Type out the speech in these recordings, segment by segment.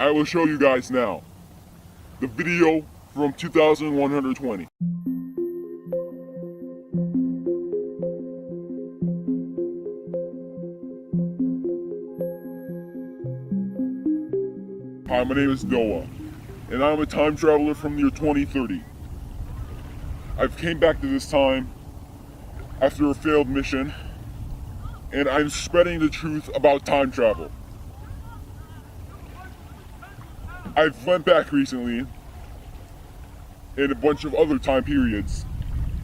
I will show you guys now the video from 2120. Hi, my name is Noah, and I'm a time traveler from the year 2030. I've came back to this time after a failed mission, and I'm spreading the truth about time travel. I've went back recently in a bunch of other time periods,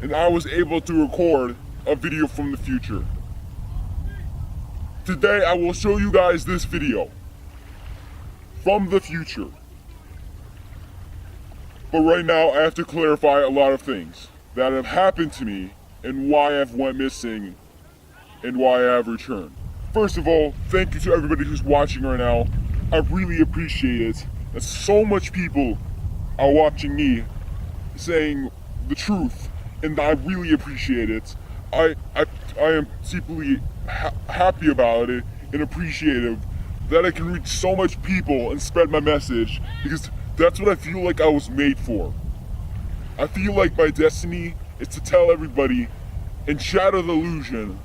and I was able to record a video from the future. Today I will show you guys this video from the future. But right now I have to clarify a lot of things that have happened to me and why I've went missing and why I have returned. First of all, thank you to everybody who's watching right now. I really appreciate it. That so much people are watching me saying the truth, and I really appreciate it. I am deeply happy about it and appreciative that I can reach so much people and spread my message, because that's what I feel like I was made for. I feel like my destiny is to tell everybody and shatter the illusion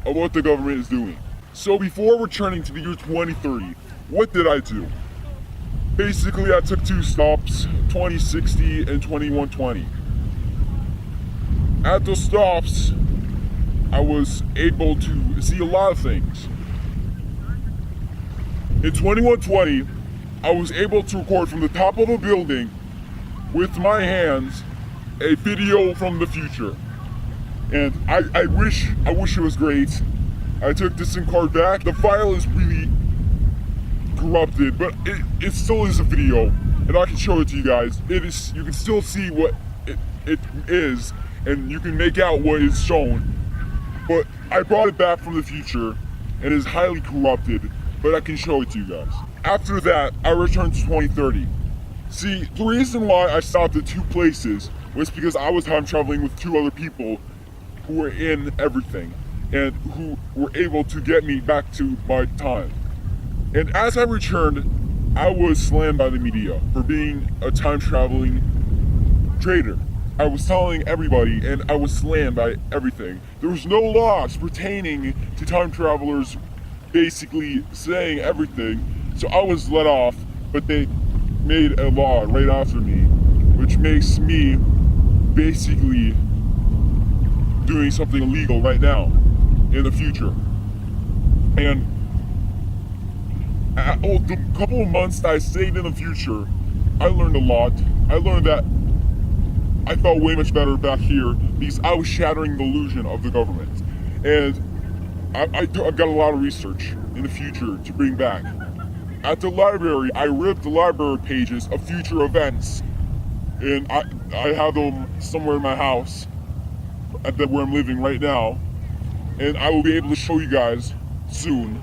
of what the government is doing. So before returning to the year 2030, what did I do? Basically, I took 2 stops, 2060 and 2120. At those stops, I was able to see a lot of things. In 2120, I was able to record from the top of a building with my hands a video from the future. And I wish it was great. I took this SIM card back. The file is really corrupted, but it still is a video, and I can show it to you guys. You can still see what it is, and you can make out what is shown. But I brought it back from the future, and it is highly corrupted, but I can show it to you guys. After that, I returned to 2030. See, the reason why I stopped at 2 places was because I was time traveling with 2 other people who were in everything, and who were able to get me back to my time. And as I returned, I was slammed by the media for being a time-traveling traitor. I was telling everybody, and I was slammed by everything. There was no laws pertaining to time travelers basically saying everything, so I was let off, but they made a law right after me, which makes me basically doing something illegal right now, in the future. And the couple of months that I stayed in the future, I learned a lot. I learned that I felt way much better back here because I was shattering the illusion of the government. And I've got a lot of research in the future to bring back. At the library, I ripped the library pages of future events, and I have them somewhere in my house where I'm living right now, and I will be able to show you guys soon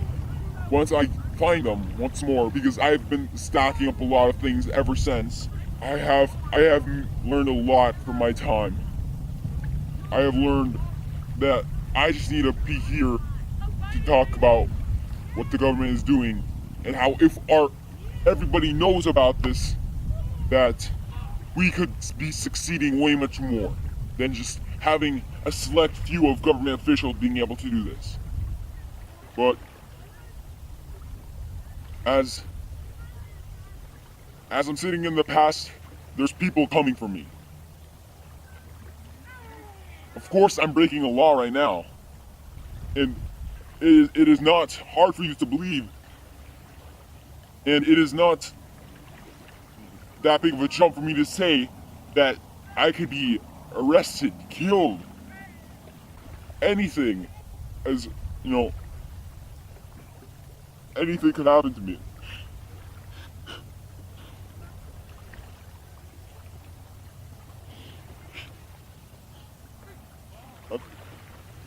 once I find them once more, because I've been stacking up a lot of things ever since. I have learned a lot from my time. I have learned that I just need to be here to talk about what the government is doing, and how if everybody knows about this, that we could be succeeding way much more than just having a select few of government officials being able to do this. But as I'm sitting in the past, there's people coming for me. Of course, I'm breaking a law right now, and it is not hard for you to believe, and it is not that big of a jump for me to say that I could be arrested, killed, anything, as you know, anything could happen to me.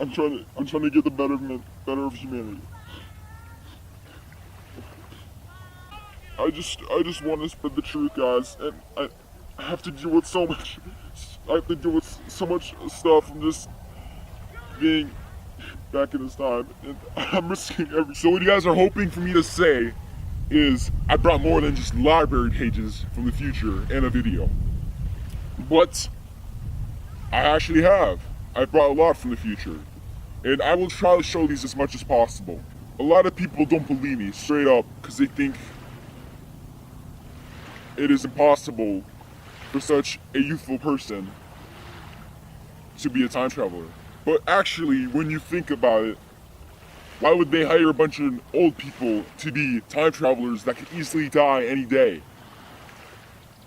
I'm trying to get the better of humanity. I just want to spread the truth, guys, and I have to deal with so much. I have to deal with so much stuff from just being back in this time, and I'm risking everything. So what you guys are hoping for me to say is I brought more than just library pages from the future and a video. But I actually have. I brought a lot from the future. And I will try to show these as much as possible. A lot of people don't believe me straight up because they think it is impossible for such a youthful person to be a time traveler. But actually, when you think about it, why would they hire a bunch of old people to be time travelers that could easily die any day?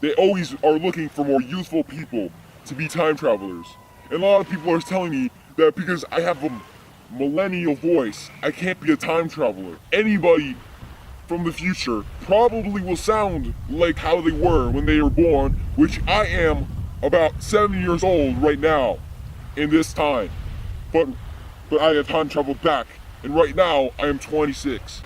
They always are looking for more youthful people to be time travelers. And a lot of people are telling me that because I have a millennial voice, I can't be a time traveler. Anybody from the future probably will sound like how they were when they were born, which I am about 7 years old right now in this time. But I have time traveled back, and right now I am 26.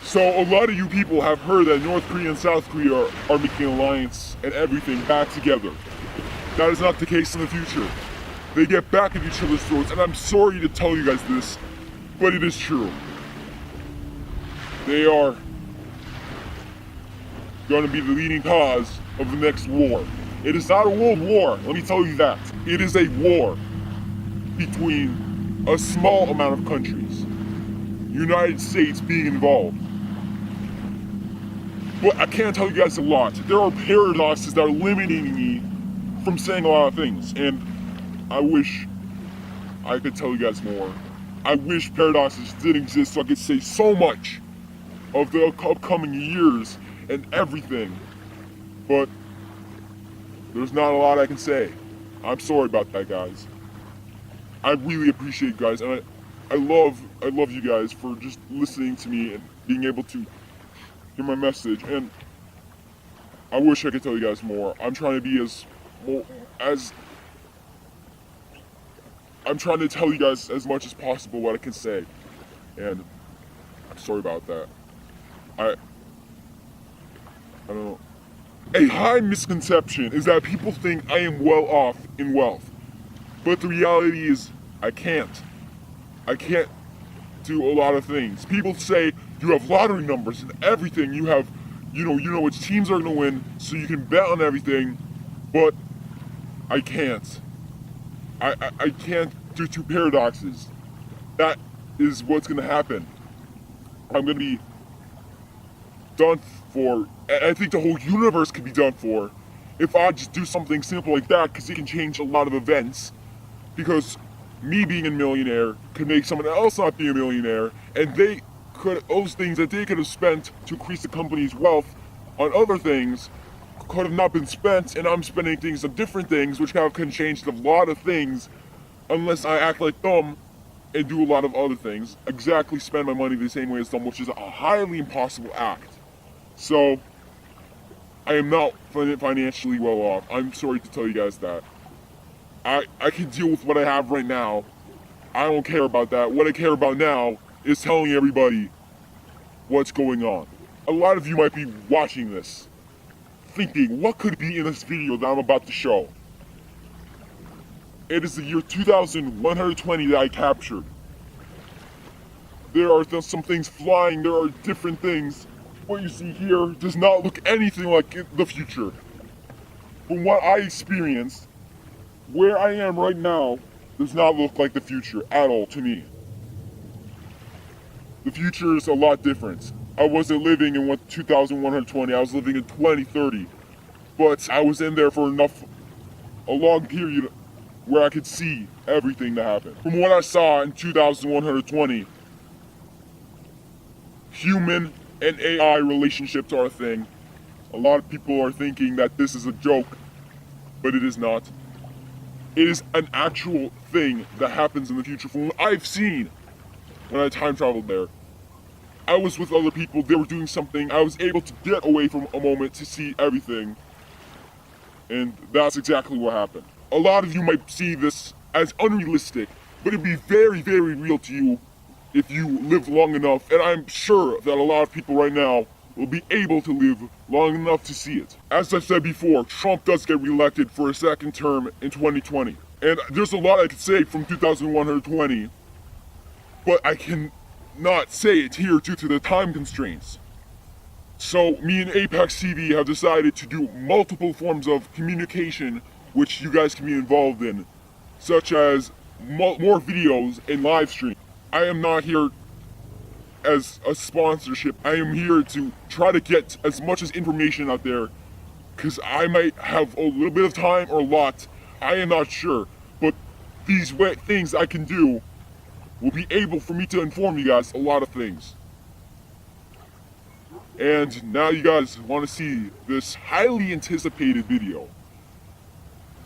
So a lot of you people have heard that North Korea and South Korea are making an alliance and everything back together. That is not the case in the future. They get back at each other's throats, and I'm sorry to tell you guys this, but it is true. They are going to be the leading cause of the next war. It is not a world war, let me tell you that. It is a war between a small amount of countries, United States being involved. But I can't tell you guys a lot. There are paradoxes that are limiting me from saying a lot of things, and I wish I could tell you guys more. I wish paradoxes didn't exist so I could say so much of the upcoming years and everything, but there's not a lot I can say. I'm sorry about that, guys. I really appreciate you guys, and I love you guys for just listening to me and being able to hear my message. And I wish I could tell you guys more. I'm trying to be I'm trying to tell you guys as much as possible what I can say, and I'm sorry about that. I don't know. A high misconception is that people think I am well off in wealth, but the reality is I can't do a lot of things. People say you have lottery numbers and everything. You have, you know which teams are going to win, so you can bet on everything, but I can't. I can't due to paradoxes. That is what's going to happen. I'm going to be done for. I think the whole universe could be done for if I just do something simple like that, because it can change a lot of events. Because me being a millionaire could make someone else not be a millionaire, and they could, those things that they could have spent to increase the company's wealth on other things could have not been spent, and I'm spending things on different things, which kind of can change a lot of things unless I act like them and do a lot of other things. Exactly spend my money the same way as them, which is a highly impossible act. So I am not financially well off. I'm sorry to tell you guys that. I can deal with what I have right now. I don't care about that. What I care about now is telling everybody what's going on. A lot of you might be watching this, thinking, what could be in this video that I'm about to show? It is the year 2120 that I captured. There are some things flying, there are different things. What you see here does not look anything like the future. From what I experienced, where I am right now does not look like the future at all to me. The future is a lot different. I wasn't living in 2120, I was living in 2030. But I was in there for a long period where I could see everything that happened. From what I saw in 2120, human and AI relationships are a thing. A lot of people are thinking that this is a joke, but it is not. It is an actual thing that happens in the future from what I've seen when I time traveled there. I was with other people, they were doing something, I was able to get away from a moment to see everything. And that's exactly what happened. A lot of you might see this as unrealistic, but it'd be very, very real to you if you live long enough, and I'm sure that a lot of people right now will be able to live long enough to see it. As I said before, Trump does get reelected for a second term in 2020. And there's a lot I could say from 2120, but I can not say it here due to the time constraints. So me and Apex TV have decided to do multiple forms of communication which you guys can be involved in, such as more videos and live stream. I am not here as a sponsorship. I am here to try to get as much as information out there, because I might have a little bit of time or a lot. I am not sure, but these things I can do will be able for me to inform you guys a lot of things. And now you guys want to see this highly anticipated video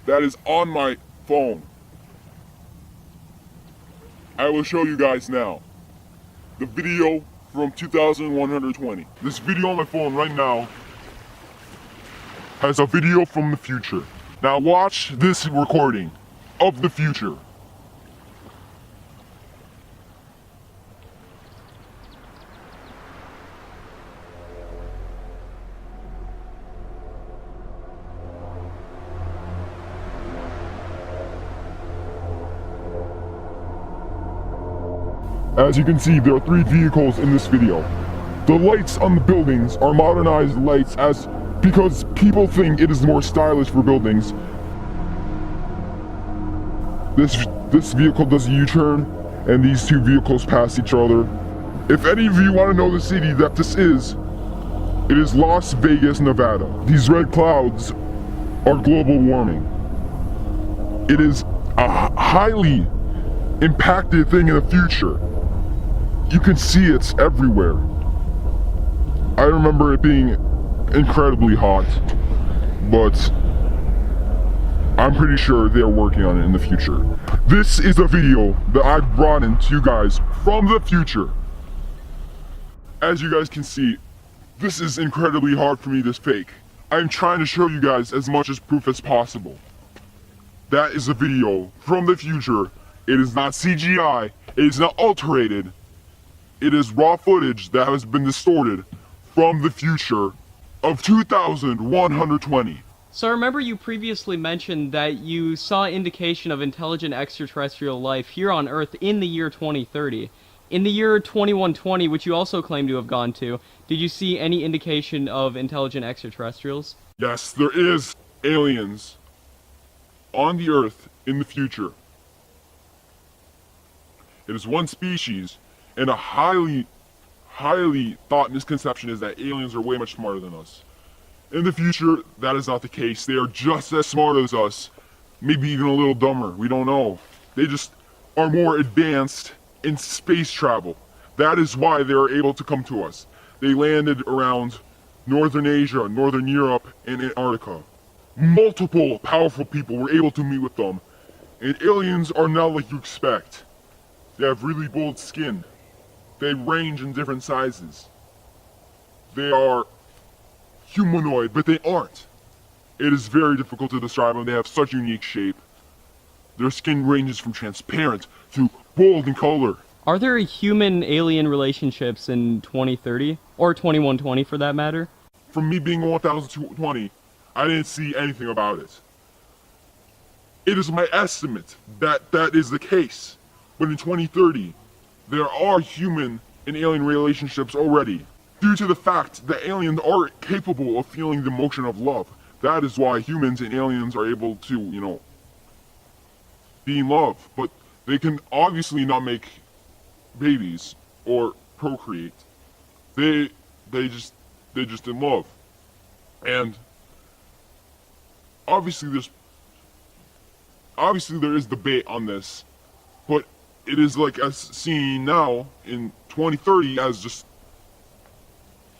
that is on my phone. I will show you guys now the video from 2120. This video on my phone right now has a video from the future. Now watch this recording of the future. As you can see, there are 3 vehicles in this video. The lights on the buildings are modernized lights because people think it is more stylish for buildings. This vehicle does a U-turn, and these 2 vehicles pass each other. If any of you want to know the city that this is, it is Las Vegas, Nevada. These red clouds are global warming. It is a highly impacted thing in the future. You can see it's everywhere. I remember it being incredibly hot, but I'm pretty sure they're working on it in the future. This is a video that I've brought in to you guys from the future. As you guys can see, this is incredibly hard for me to fake. I'm trying to show you guys as much as proof as possible. That is a video from the future. It is not CGI, it is not alterated. It is raw footage that has been distorted from the future of 2120. So I remember you previously mentioned that you saw indication of intelligent extraterrestrial life here on Earth in the year 2030. In the year 2120, which you also claim to have gone to, did you see any indication of intelligent extraterrestrials? Yes, there is aliens on the Earth in the future. It is one species. And a highly thought misconception is that aliens are way much smarter than us. In the future, that is not the case. They are just as smart as us, maybe even a little dumber. We don't know. They just are more advanced in space travel. That is why they are able to come to us. They landed around Northern Asia, Northern Europe, and Antarctica. Multiple powerful people were able to meet with them. And aliens are not like you expect. They have really bold skin. They range in different sizes. They are humanoid, but they aren't. It is very difficult to describe them. They have such unique shape. Their skin ranges from transparent to bold in color. Are there human-alien relationships in 2030? Or 2120 for that matter? From me being 1020, I didn't see anything about it. It is my estimate that that is the case. But in 2030, there are human and alien relationships already, due to the fact that aliens are capable of feeling the emotion of love. That is why humans and aliens are able to, be in love. But they can obviously not make babies or procreate. They just in love. And obviously there is debate on this, but it is like as seen now in 2030 as just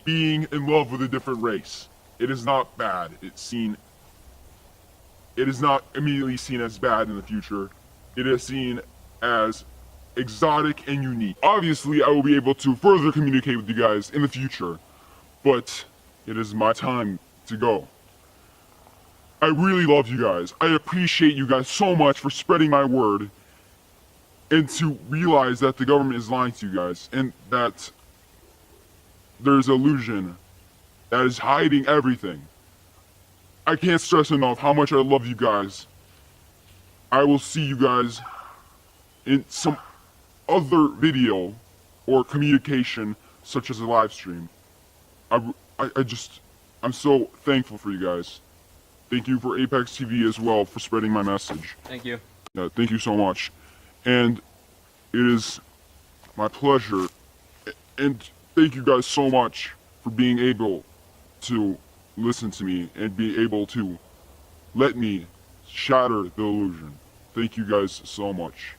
being in love with a different race. It is not bad. It is not immediately seen as bad in the future. It is seen as exotic and unique. Obviously, I will be able to further communicate with you guys in the future, but it is my time to go. I really love you guys. I appreciate you guys so much for spreading my word and to realize that the government is lying to you guys and that there's illusion that is hiding everything. I can't stress enough how much I love you guys. I will see you guys in some other video or communication such as a live stream. I'm so thankful for you guys. Thank you for Apex TV as well for spreading my message. Thank you. Thank you so much. And it is my pleasure. And thank you guys so much for being able to listen to me and be able to let me shatter the illusion. Thank you guys so much.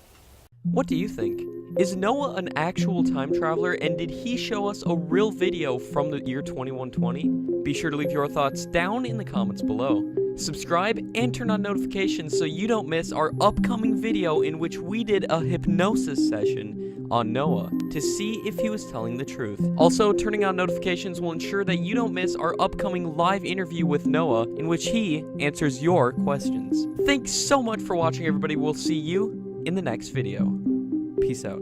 What do you think? Is Noah an actual time traveler, and did he show us a real video from the year 2120? Be sure to leave your thoughts down in the comments below. Subscribe and turn on notifications so you don't miss our upcoming video in which we did a hypnosis session on Noah to see if he was telling the truth. Also, turning on notifications will ensure that you don't miss our upcoming live interview with Noah in which he answers your questions. Thanks so much for watching, everybody. We'll see you in the next video. Peace out.